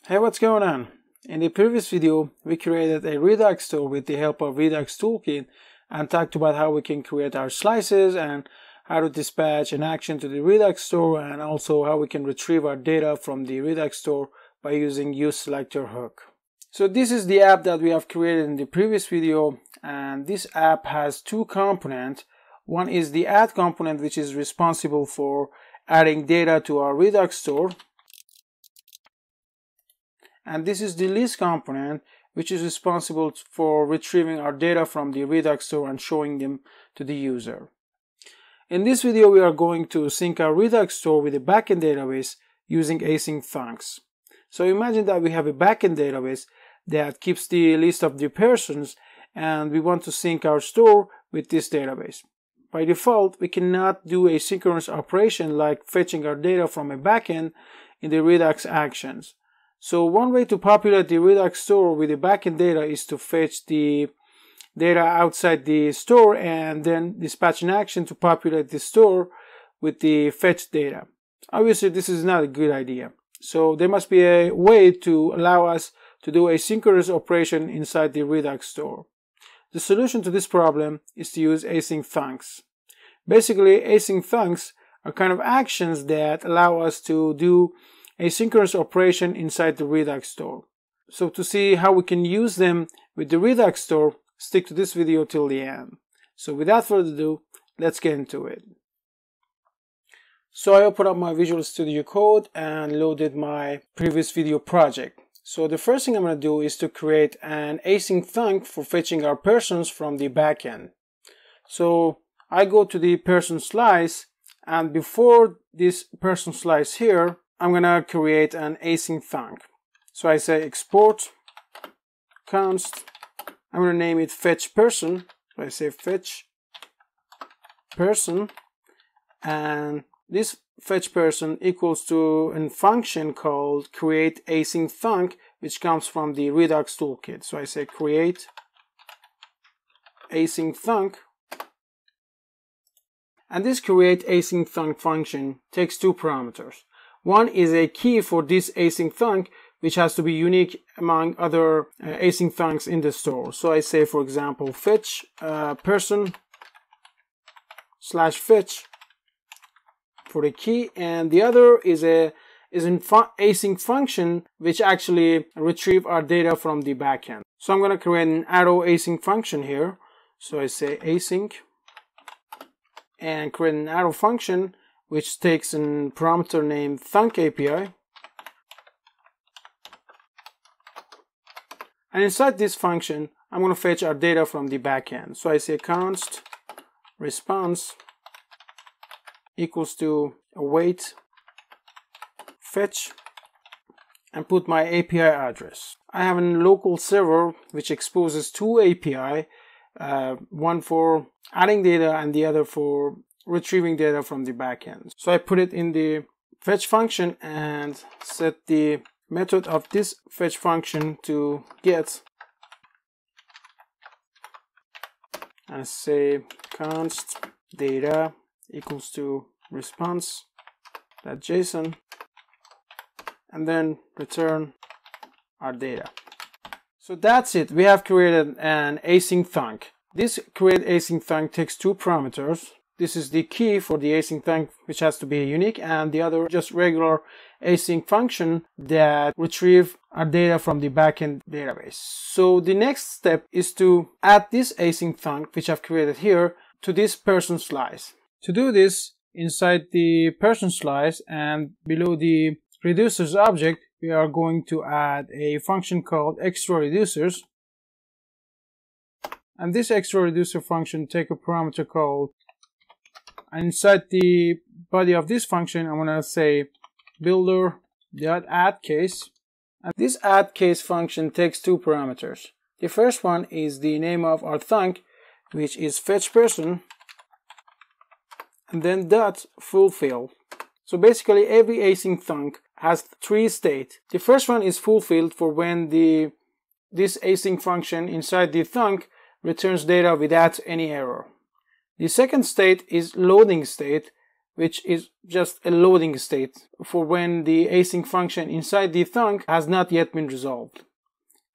Hey, what's going on? In the previous video, we created a Redux store with the help of Redux Toolkit and talked about how we can create our slices and how to dispatch an action to the Redux store, and also how we can retrieve our data from the Redux store by using useSelector hook. So this is the app that we have created in the previous video, and this app has two components. One is the add component, which is responsible for adding data to our Redux store. And this is the list component, which is responsible for retrieving our data from the Redux store and showing them to the user. In this video, we are going to sync our Redux store with a backend database using Async Thunks. So imagine that we have a backend database that keeps the list of the persons, and we want to sync our store with this database. By default, we cannot do a synchronous operation like fetching our data from a backend in the Redux actions. So one way to populate the Redux store with the backend data is to fetch the data outside the store and then dispatch an action to populate the store with the fetched data. Obviously, this is not a good idea. So there must be a way to allow us to do a synchronous operation inside the Redux store. The solution to this problem is to use Async Thunks. Basically, Async Thunks are kind of actions that allow us to do a synchronous operation inside the Redux store. So to see how we can use them with the Redux store, stick to this video till the end. So without further ado, let's get into it. So I opened up my Visual Studio Code and loaded my previous video project. So the first thing I'm going to do is to create an async thunk for fetching our persons from the backend. So I go to the person slice, and before this person slice here, I'm going to create an async thunk. So I say export const, I'm going to name it fetch person. So I say fetch person, and this fetch person equals to a function called create async thunk, which comes from the Redux Toolkit. So I say create async thunk, and this create async thunk function takes two parameters. One is a key for this async thunk, which has to be unique among other async thunks in the store. So I say, for example, fetch person / fetch for the key, and the other is an async function which actually retrieve our data from the backend. So I'm going to create an arrow async function here. So I say async and create an arrow function which takes a parameter named thunk API. And inside this function, I'm going to fetch our data from the backend. So I say const response equals to await fetch and put my API address. I have a local server which exposes two API, one for adding data and the other for retrieving data from the backend. So I put it in the fetch function and set the method of this fetch function to get, and say const data equals to response.json, and then return our data. So that's it. We have created an async thunk. This create async thunk takes two parameters. This is the key for the async thunk, which has to be unique, and the other just regular async function that retrieve our data from the backend database. So the next step is to add this async thunk, which I've created here, to this person slice. To do this, inside the person slice and below the reducers object, we are going to add a function called extra reducers. And this extra reducer function take a parameter called, and inside the body of this function, I'm going to say builder.addCase. And this addCase function takes two parameters. The first one is the name of our thunk, which is fetch person, and then dot fulfill. So basically, every async thunk has three states. The first one is fulfilled for when this async function inside the thunk returns data without any error. The second state is loading state, which is just a loading state for when the async function inside the thunk has not yet been resolved.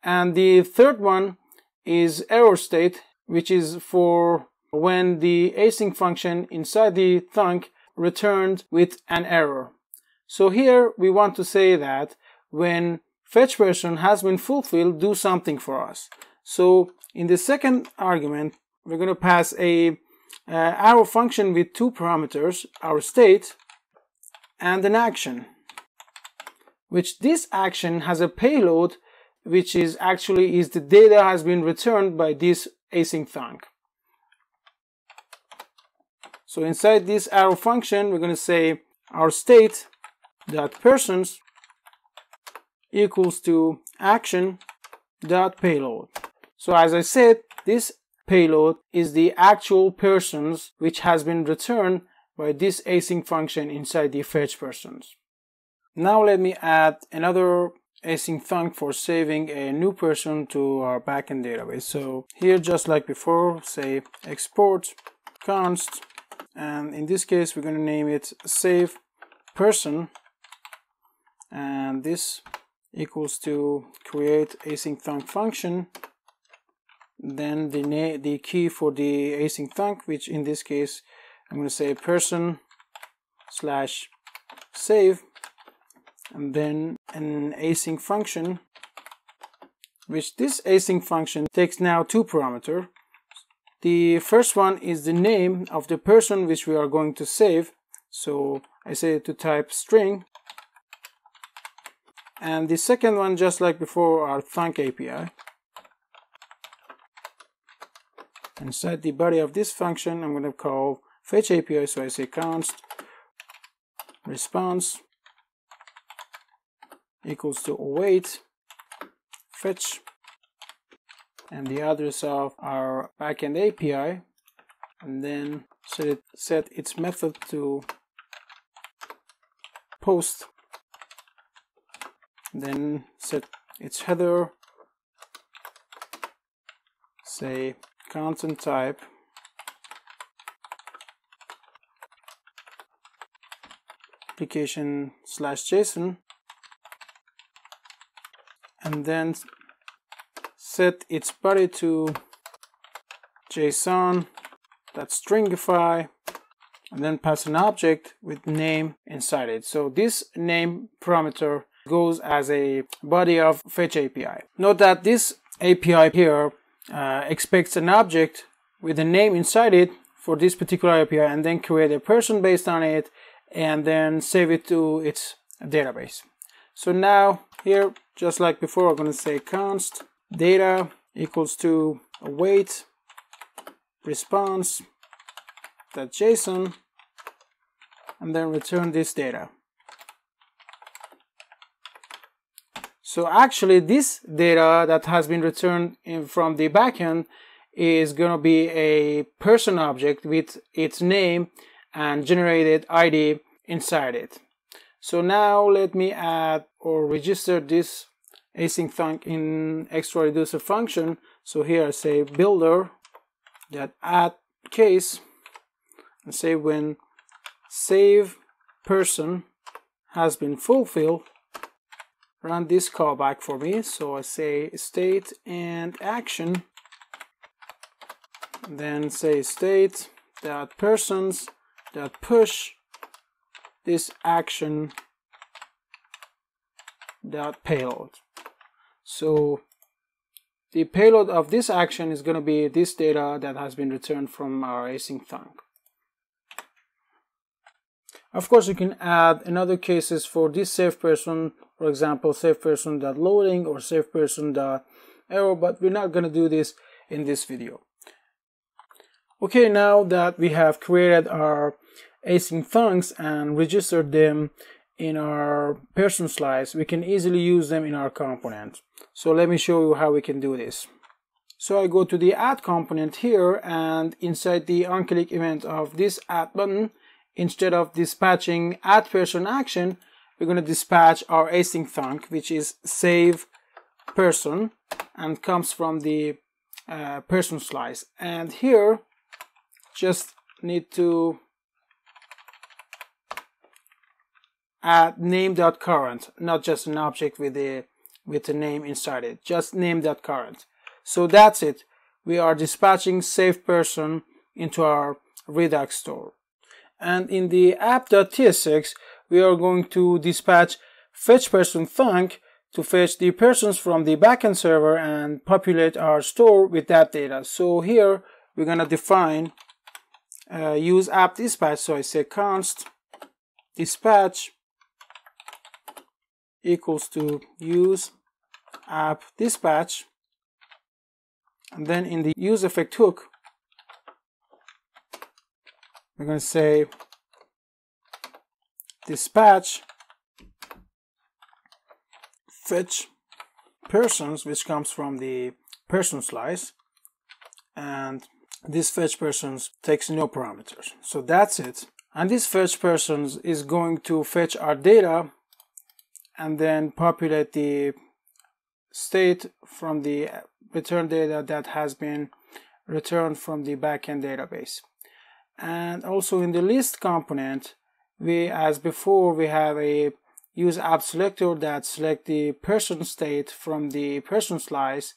And the third one is error state, which is for when the async function inside the thunk returned with an error. So here we want to say that when fetch person has been fulfilled, do something for us. So in the second argument, we're going to pass a arrow function with two parameters, our state and an action, which this action has a payload, which is actually the data has been returned by this async thunk. So inside this arrow function, we're going to say our state dot persons equals to action dot payload. So as I said, this payload is the actual persons which has been returned by this async function inside the fetch persons. Now let me add another async thunk for saving a new person to our backend database. So here, just like before, say export const, and in this case we're going to name it save person, and this equals to create async thunk function, then the key for the async thunk, which in this case I'm going to say person slash save, and then an async function, which this async function takes now two parameters. The first one is the name of the person which we are going to save, so I say to type string, and the second one, just like before, our thunk API. Inside the body of this function, I'm going to call fetch API, so I say const response equals to await fetch, and the address of our backend API, and then set its method to post, then set its header, say content type application /JSON, and then set its body to JSON.stringify, and then pass an object with name inside it. So this name parameter goes as a body of fetch API. Note that this API here expects an object with a name inside it for this particular API, and then create a person based on it, and then save it to its database. So now here, just like before, we're going to say const data equals to await response.json, and then return this data. So actually this data that has been returned from the backend is going to be a person object with its name and generated ID inside it. So now let me add or register this async thunk in extra reducer function. So here I say builder that add case, and say when save person has been fulfilled, run this callback for me. So I say state and action, then say state dot persons dot push this action dot payload. So the payload of this action is going to be this data that has been returned from our async thunk. Of course, you can add another cases for this save person, for example, save person.loading or save person.error, but we're not going to do this in this video. Okay, now that we have created our async thunks and registered them in our person slice, we can easily use them in our component. So let me show you how we can do this. So I go to the add component here, and inside the onClick event of this add button, instead of dispatching add person action, we're going to dispatch our async thunk, which is save person, and comes from the person slice. And here just need to add name.current, not just an object with a name inside it, just name.current. So that's it. We are dispatching saved person into our Redux store. And in the app.tsx, we are going to dispatch fetch person thunk to fetch the persons from the backend server and populate our store with that data. So here we're going to define use app dispatch. So I say const dispatch equals to use app dispatch, and then in the use effect hook we're going to say dispatch fetch persons, which comes from the person slice, and this fetch persons takes no parameters. So that's it. And this fetch persons is going to fetch our data and then populate the state from the return data that has been returned from the backend database. And also in the list component, we, as before, we have a use app selector that select the person state from the person slice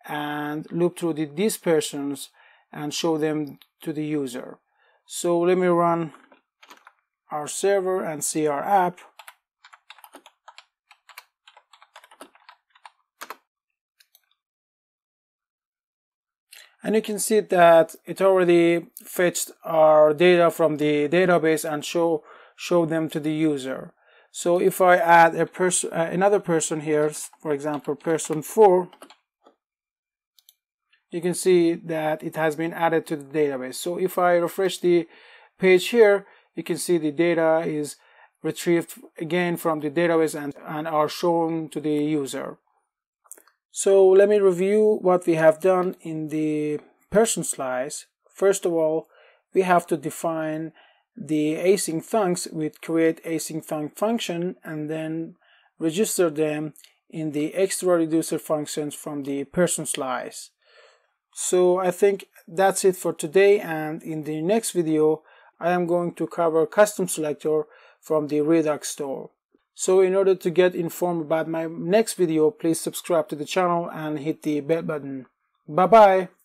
and loop through these persons and show them to the user. So let me run our server and see our app. And you can see that it already fetched our data from the database and show them to the user. So if I add a person, another person here, for example, person 4, you can see that it has been added to the database. So if I refresh the page here, you can see the data is retrieved again from the database and are shown to the user. So let me review what we have done in the person slice. First of all, we have to define the async thunks with create async thunk function and then register them in the extra reducer functions from the person slice. So I think that's it for today, and in the next video I am going to cover custom selector from the Redux store. So in order to get informed about my next video, please subscribe to the channel and hit the bell button. Bye bye.